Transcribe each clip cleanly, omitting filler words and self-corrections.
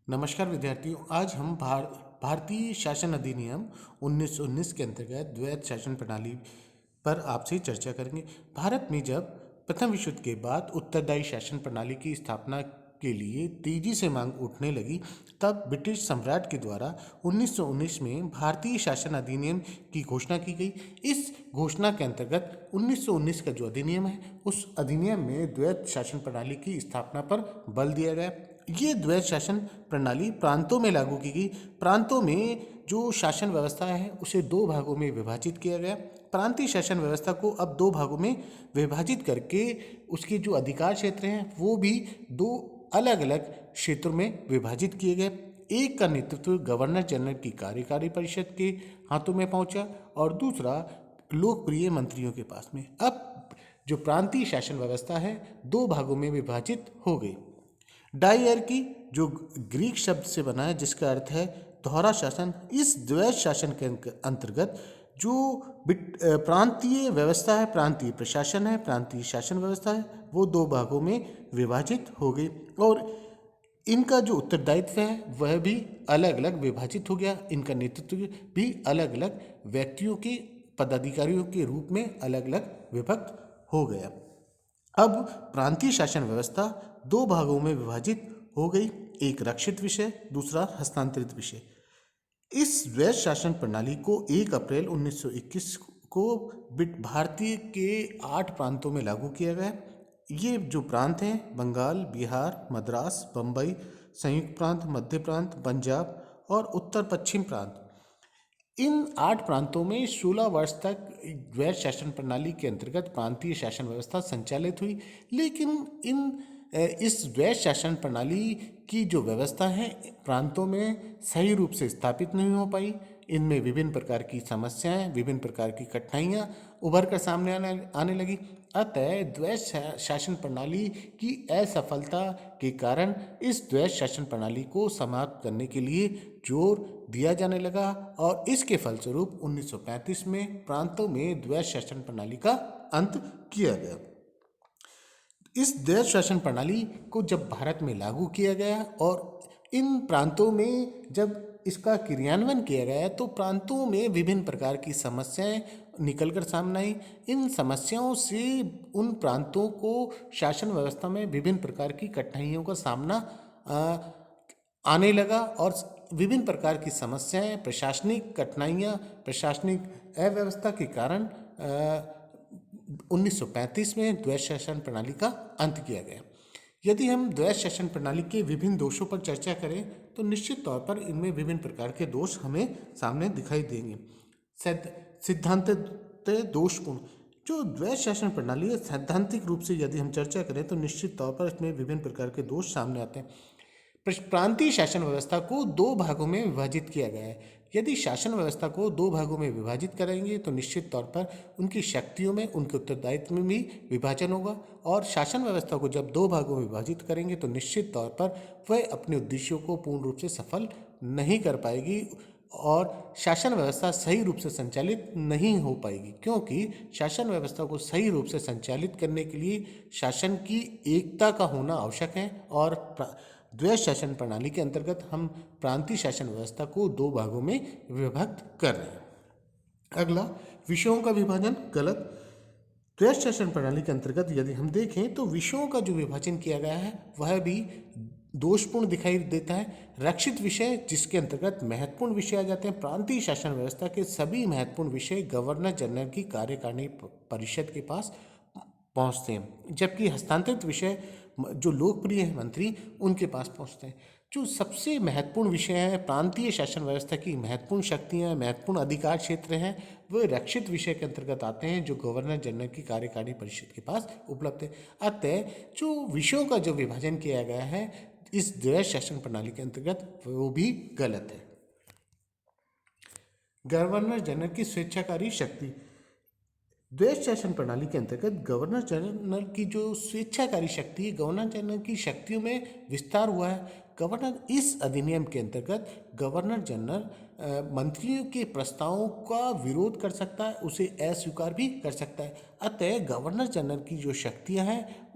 नमस्कार विद्यार्थियों। आज हम भारतीय शासन अधिनियम 1919 के अंतर्गत द्वैध शासन प्रणाली पर आपसे चर्चा करेंगे। भारत में जब प्रथम विश्व युद्ध के बाद उत्तरदायी शासन प्रणाली की स्थापना के लिए तेजी से मांग उठने लगी, तब ब्रिटिश सम्राट के द्वारा 1919 में भारतीय शासन अधिनियम की घोषणा की गई। इस घोषणा के अंतर्गत 1919 का जो अधिनियम है, उस अधिनियम में द्वैध शासन प्रणाली की स्थापना पर बल दिया गया। ये द्वैध शासन प्रणाली प्रांतों में लागू की गई। प्रांतों में जो शासन व्यवस्था है उसे दो भागों में विभाजित किया गया। प्रांतीय शासन व्यवस्था को अब दो भागों में विभाजित करके उसके जो अधिकार क्षेत्र हैं वो भी दो अलग अलग क्षेत्रों में विभाजित किए गए। एक का नेतृत्व गवर्नर जनरल की कार्यकारी परिषद के हाथों में पहुंचा और दूसरा लोकप्रिय मंत्रियों के पास में। अब जो प्रांतीय शासन व्यवस्था है दो भागों में विभाजित हो गई। डायरकी जो ग्रीक शब्द से बना है, जिसका अर्थ है दोहरा शासन। इस द्वैध शासन के अंतर्गत जो प्रांतीय व्यवस्था है, प्रांतीय प्रशासन है, प्रांतीय शासन व्यवस्था है, वो दो भागों में विभाजित हो गई और इनका जो उत्तरदायित्व है वह भी अलग अलग विभाजित हो गया। इनका नेतृत्व भी अलग अलग व्यक्तियों के पदाधिकारियों के रूप में अलग अलग विभक्त हो गया। अब प्रांतीय शासन व्यवस्था दो भागों में विभाजित हो गई, एक रक्षित विषय, दूसरा हस्तांतरित विषय। इस द्वैध शासन प्रणाली को 1 अप्रैल 1921 को भारतीय के 8 प्रांतों में लागू किया गया। ये जो प्रांत हैं बंगाल, बिहार, मद्रास, बम्बई, संयुक्त प्रांत, मध्य प्रांत, पंजाब और उत्तर पश्चिम प्रांत। इन 8 प्रांतों में 16 वर्ष तक द्वैध शासन प्रणाली के अंतर्गत प्रांतीय शासन व्यवस्था संचालित हुई, लेकिन इस द्वैध शासन प्रणाली की जो व्यवस्था है प्रांतों में सही रूप से स्थापित नहीं हो पाई। इनमें विभिन्न प्रकार की समस्याएं, विभिन्न प्रकार की कठिनाइयां उभर कर सामने आने लगी। अतः द्वैध शासन प्रणाली की असफलता के कारण इस द्वैध शासन प्रणाली को समाप्त करने के लिए जोर दिया जाने लगा और इसके फलस्वरूप 1935 में प्रांतों में द्वैध शासन प्रणाली का अंत किया गया। इस द्वैध शासन प्रणाली को जब भारत में लागू किया गया और इन प्रांतों में जब इसका क्रियान्वयन किया गया तो प्रांतों में विभिन्न प्रकार की समस्याएं निकलकर सामने आई। इन समस्याओं से उन प्रांतों को शासन व्यवस्था में विभिन्न प्रकार की कठिनाइयों का सामना आने लगा और विभिन्न प्रकार की समस्याएं, प्रशासनिक कठिनाइयां, प्रशासनिक अव्यवस्था के कारण 1935 में द्वैध शासन प्रणाली का अंत किया गया। यदि हम द्वैध शासन प्रणाली के विभिन्न दोषों पर चर्चा करें तो निश्चित तौर पर इनमें विभिन्न प्रकार के दोष हमें सामने दिखाई देंगे। सिद्धांत दोषपूर्ण जो द्वैध शासन प्रणाली है, सैद्धांतिक रूप से यदि हम चर्चा करें तो निश्चित तौर पर इसमें विभिन्न प्रकार के दोष सामने आते हैं। प्रांतीय शासन व्यवस्था को दो भागों में विभाजित किया गया है। यदि शासन व्यवस्था को दो भागों में विभाजित करेंगे तो निश्चित तौर पर उनकी शक्तियों में, उनके उत्तरदायित्व में भी विभाजन होगा और शासन व्यवस्था को जब दो भागों में विभाजित करेंगे तो निश्चित तौर पर वह अपने उद्देश्यों को पूर्ण रूप से सफल नहीं कर पाएगी और शासन व्यवस्था सही रूप से संचालित नहीं हो पाएगी, क्योंकि शासन व्यवस्था को सही रूप से संचालित करने के लिए शासन की एकता का होना आवश्यक है और द्वैध शासन प्रणाली के अंतर्गत हम प्रांतीय शासन व्यवस्था को दो भागों में विभक्त कर रहे हैं। अगला, विषयों का विभाजन गलत। द्वैध शासन प्रणाली के अंतर्गत यदि हम देखें तो विषयों का जो विभाजन किया गया है वह भी दोषपूर्ण दिखाई देता है। रक्षित विषय, जिसके अंतर्गत महत्वपूर्ण विषय आ जाते हैं। प्रांतीय शासन व्यवस्था के सभी महत्वपूर्ण विषय गवर्नर जनरल की कार्यकारिणी परिषद के पास पहुंचते हैं, जबकि हस्तांतरित विषय जो लोकप्रिय है मंत्री उनके पास पहुंचते हैं। जो सबसे महत्वपूर्ण विषय है, प्रांतीय शासन व्यवस्था की महत्वपूर्ण शक्तियां, महत्वपूर्ण अधिकार क्षेत्र हैं, वो रक्षित विषय के अंतर्गत आते हैं जो गवर्नर जनरल की कार्यकारिणी परिषद के पास उपलब्ध है। अतः जो विषयों का जो विभाजन किया गया है इस द्वैध शासन प्रणाली के अंतर्गत वो भी गलत है। गवर्नर जनरल की स्वेच्छाकारी शक्ति। द्वैध शासन प्रणाली के अंतर्गत गवर्नर जनरल की जो स्वेच्छाकारी शक्ति है, गवर्नर जनरल की शक्तियों में विस्तार हुआ है। गवर्नर इस अधिनियम के अंतर्गत गवर्नर जनरल मंत्रियों के प्रस्तावों का विरोध कर सकता है, उसे अस्वीकार भी कर सकता है। अतः गवर्नर जनरल की जो शक्तियां हैं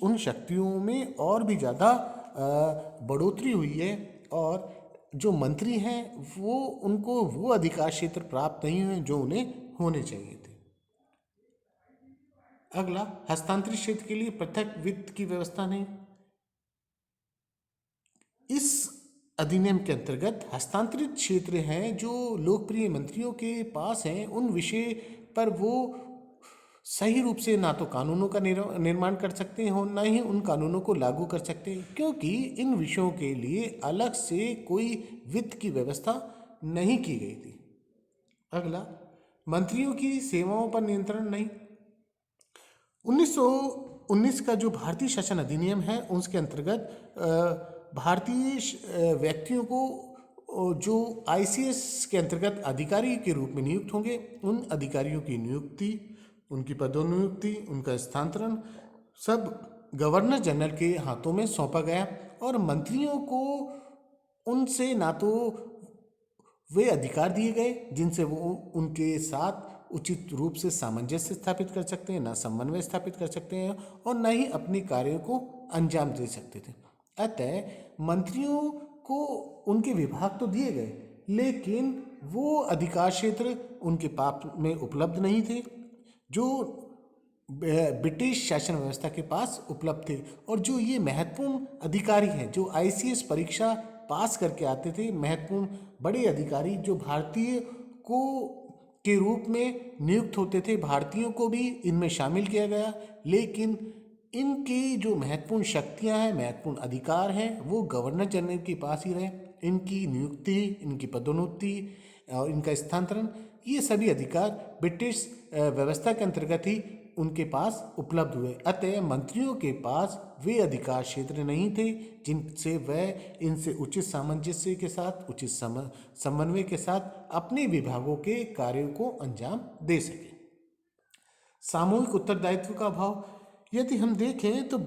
उन शक्तियों में और भी ज़्यादा बढ़ोतरी हुई है और जो मंत्री हैं वो उनको वो अधिकार क्षेत्र प्राप्त नहीं हुए जो उन्हें होने चाहिए थे। अगला, हस्तांतरित क्षेत्र के लिए पृथक वित्त की व्यवस्था नहीं। इस अधिनियम के अंतर्गत हस्तांतरित क्षेत्र हैं जो लोकप्रिय मंत्रियों के पास हैं, उन विषय पर वो सही रूप से ना तो कानूनों का निर्माण कर सकते हैं और ना ही उन कानूनों को लागू कर सकते हैं, क्योंकि इन विषयों के लिए अलग से कोई वित्त की व्यवस्था नहीं की गई थी। अगला, मंत्रियों की सेवाओं पर नियंत्रण नहीं। 1919 का जो भारतीय शासन अधिनियम है उसके अंतर्गत भारतीय व्यक्तियों को जो आईसीएस के अंतर्गत अधिकारी के रूप में नियुक्त होंगे, उन अधिकारियों की नियुक्ति, उनकी पदोन्नति, उनका स्थानांतरण सब गवर्नर जनरल के हाथों में सौंपा गया और मंत्रियों को उनसे ना तो वे अधिकार दिए गए जिनसे वो उनके साथ उचित रूप से सामंजस्य स्थापित कर सकते हैं, ना समन्वय स्थापित कर सकते हैं और न ही अपने कार्यों को अंजाम दे सकते थे। अतः मंत्रियों को उनके विभाग तो दिए गए, लेकिन वो अधिकार क्षेत्र उनके पास में उपलब्ध नहीं थे जो ब्रिटिश शासन व्यवस्था के पास उपलब्ध थे। और जो ये महत्वपूर्ण अधिकारी हैं जो आईसीएस परीक्षा पास करके आते थे, महत्वपूर्ण बड़े अधिकारी जो भारतीय को के रूप में नियुक्त होते थे, भारतीयों को भी इनमें शामिल किया गया, लेकिन इनकी जो महत्वपूर्ण शक्तियां हैं, महत्वपूर्ण अधिकार हैं, वो गवर्नर जनरल के पास ही रहे। इनकी नियुक्ति, इनकी पदोन्नति और इनका स्थानांतरण, ये सभी अधिकार ब्रिटिश व्यवस्था के अंतर्गत ही उनके पास उपलब्ध हुए। अतः मंत्रियों के पास वे अधिकार क्षेत्र नहीं थे जिनसे वह इनसे उचित सामंजस्य के साथ, उचित समन्वय के साथ अपने विभागों के कार्यों को अंजाम दे सके। सामूहिक उत्तरदायित्व का अभाव। यदि हम देखें तो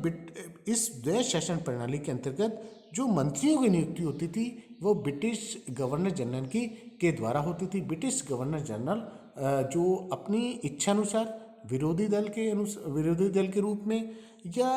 इस द्वैध शासन प्रणाली के अंतर्गत जो मंत्रियों की नियुक्ति होती थी वो ब्रिटिश गवर्नर जनरल के द्वारा होती थी। ब्रिटिश गवर्नर जनरल जो अपनी इच्छानुसार विरोधी दल के रूप में या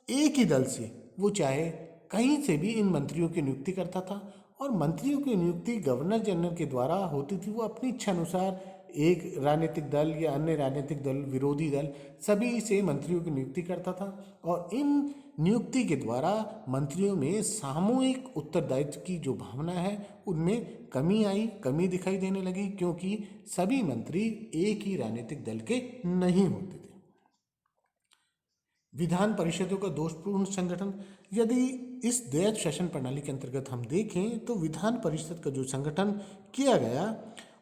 एक ही दल से वो चाहे कहीं से भी इन मंत्रियों की नियुक्ति करता था और मंत्रियों की नियुक्ति गवर्नर जनरल के द्वारा होती थी। वो अपनी इच्छा अनुसार एक राजनीतिक दल या अन्य राजनीतिक दल, विरोधी दल, सभी से मंत्रियों की नियुक्ति करता था और इन नियुक्ति के द्वारा मंत्रियों में सामूहिक उत्तरदायित्व की जो भावना है उनमें कमी दिखाई देने लगी, क्योंकि सभी मंत्री एक ही राजनीतिक दल के नहीं होते थे। विधान परिषदों का दोषपूर्ण संगठन। यदि इस द्वैध शासन प्रणाली के अंतर्गत हम देखें तो विधान परिषद का जो संगठन किया गया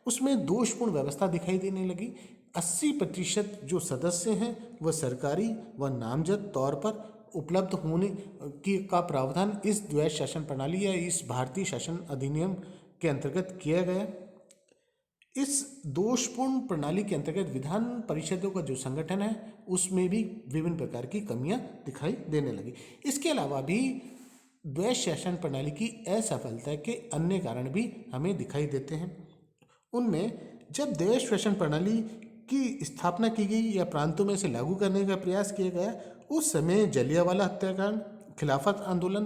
उसमें दोषपूर्ण व्यवस्था दिखाई देने लगी। 80% जो सदस्य हैं वह सरकारी व नामजद तौर पर उपलब्ध होने की का प्रावधान इस द्वैध शासन प्रणाली या इस भारतीय शासन अधिनियम के अंतर्गत किया गया। इस दोषपूर्ण प्रणाली के अंतर्गत विधान परिषदों का जो संगठन है उसमें भी विभिन्न प्रकार की कमियां दिखाई देने लगी। इसके अलावा भी द्वैध शासन प्रणाली की असफलता के अन्य कारण भी हमें दिखाई देते हैं। उनमें जब द्वैध शासन प्रणाली की स्थापना की गई या प्रांतों में से लागू करने का प्रयास किया गया, उस समय जलियांवाला हत्याकांड, खिलाफत आंदोलन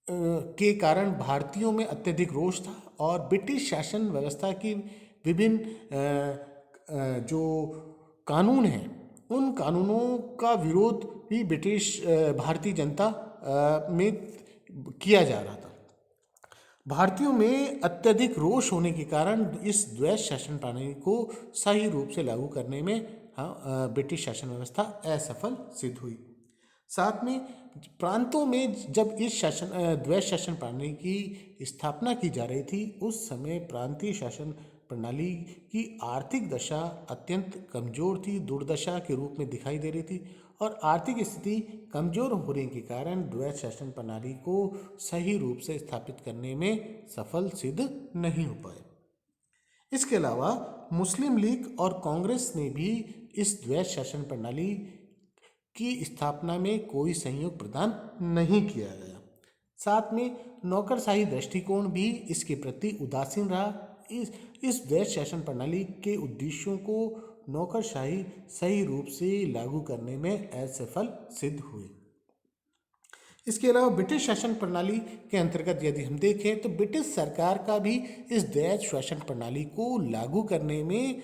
के कारण भारतीयों में अत्यधिक रोष था और ब्रिटिश शासन व्यवस्था की विभिन्न जो कानून हैं उन कानूनों का विरोध भी भारतीय जनता में किया जा रहा था। भारतीयों में अत्यधिक रोष होने के कारण इस द्वैध शासन प्रणाली को सही रूप से लागू करने में ब्रिटिश शासन व्यवस्था असफल सिद्ध हुई। साथ में प्रांतों में जब इस द्वैध शासन प्रणाली की स्थापना की जा रही थी उस समय प्रांतीय शासन प्रणाली की आर्थिक दशा अत्यंत कमजोर थी, दुर्दशा के रूप में दिखाई दे रही थी और आर्थिक स्थिति कमजोर होने के कारण द्वैध शासन प्रणाली को सही रूप से स्थापित करने में सफल सिद्ध नहीं हो पाए। इसके अलावा मुस्लिम लीग और कांग्रेस ने भी इस द्वैध शासन प्रणाली की स्थापना में कोई सहयोग प्रदान नहीं किया गया। साथ में नौकरशाही दृष्टिकोण भी इसके प्रति उदासीन रहा। इस द्वैध शासन प्रणाली के उद्देश्यों को नौकरशाही सही रूप से लागू करने में असफल सिद्ध हुए। इसके अलावा ब्रिटिश शासन प्रणाली के अंतर्गत यदि हम देखें तो ब्रिटिश सरकार का भी इस द्वैध शासन प्रणाली को लागू करने में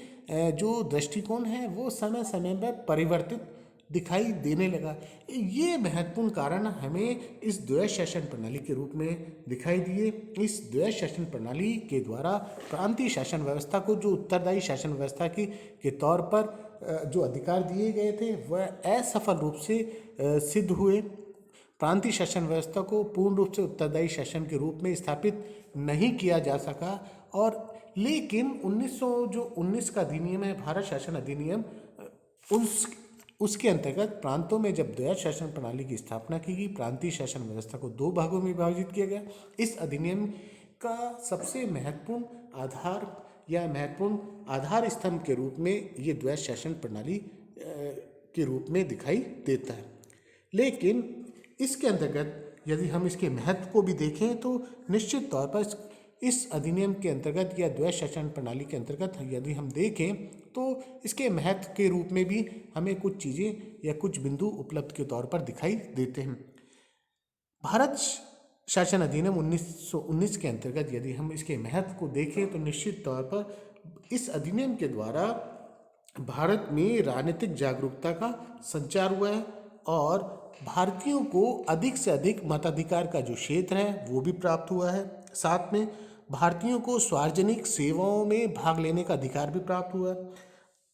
जो दृष्टिकोण है वो समय समय पर परिवर्तित दिखाई देने लगा। ये महत्वपूर्ण कारण हमें इस द्वैध शासन प्रणाली के रूप में दिखाई दिए। इस द्वैध शासन प्रणाली के द्वारा प्रांतीय शासन व्यवस्था को जो उत्तरदायी शासन व्यवस्था के तौर पर जो अधिकार दिए गए थे वह असफल रूप से सिद्ध हुए। प्रांतीय शासन व्यवस्था को पूर्ण रूप से उत्तरदायी शासन के रूप में स्थापित नहीं किया जा सका। और लेकिन 1919 का अधिनियम है, भारत शासन अधिनियम, उसके अंतर्गत प्रांतों में जब द्वैध शासन प्रणाली की स्थापना की गई, प्रांतीय शासन व्यवस्था को 2 भागों में विभाजित किया गया। इस अधिनियम का सबसे महत्वपूर्ण आधार स्तंभ के रूप में ये द्वैध शासन प्रणाली के रूप में दिखाई देता है। लेकिन इसके अंतर्गत यदि हम इसके महत्व को भी देखें तो निश्चित तौर पर इस अधिनियम के अंतर्गत या द्वैध शासन प्रणाली के अंतर्गत यदि हम देखें तो इसके महत्व के रूप में भी हमें कुछ चीज़ें या कुछ बिंदु उपलब्ध के तौर पर दिखाई देते हैं। भारत शासन अधिनियम 1919 के अंतर्गत यदि हम इसके महत्व को देखें तो निश्चित तौर पर इस अधिनियम के द्वारा भारत में राजनीतिक जागरूकता का संचार हुआ है और भारतीयों को अधिक से अधिक मताधिकार का जो क्षेत्र है वो भी प्राप्त हुआ है। साथ में भारतीयों को सार्वजनिक सेवाओं में भाग लेने का अधिकार भी प्राप्त हुआ है।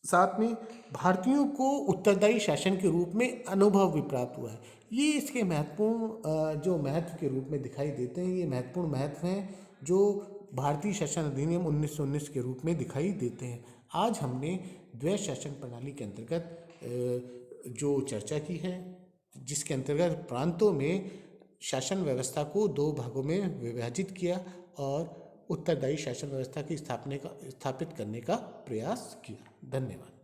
साथ में भारतीयों को उत्तरदायी शासन के रूप में अनुभव भी प्राप्त हुआ है। ये इसके महत्वपूर्ण जो महत्व के रूप में दिखाई देते हैं, ये महत्वपूर्ण महत्व हैं जो भारतीय शासन अधिनियम 1919 के रूप में दिखाई देते हैं। आज हमने द्वैध शासन प्रणाली के अंतर्गत जो चर्चा की है, जिसके अंतर्गत प्रांतों में शासन व्यवस्था को 2 भागों में विभाजित किया और उत्तरदायी शासन व्यवस्था की स्थापित करने का प्रयास किया। धन्यवाद।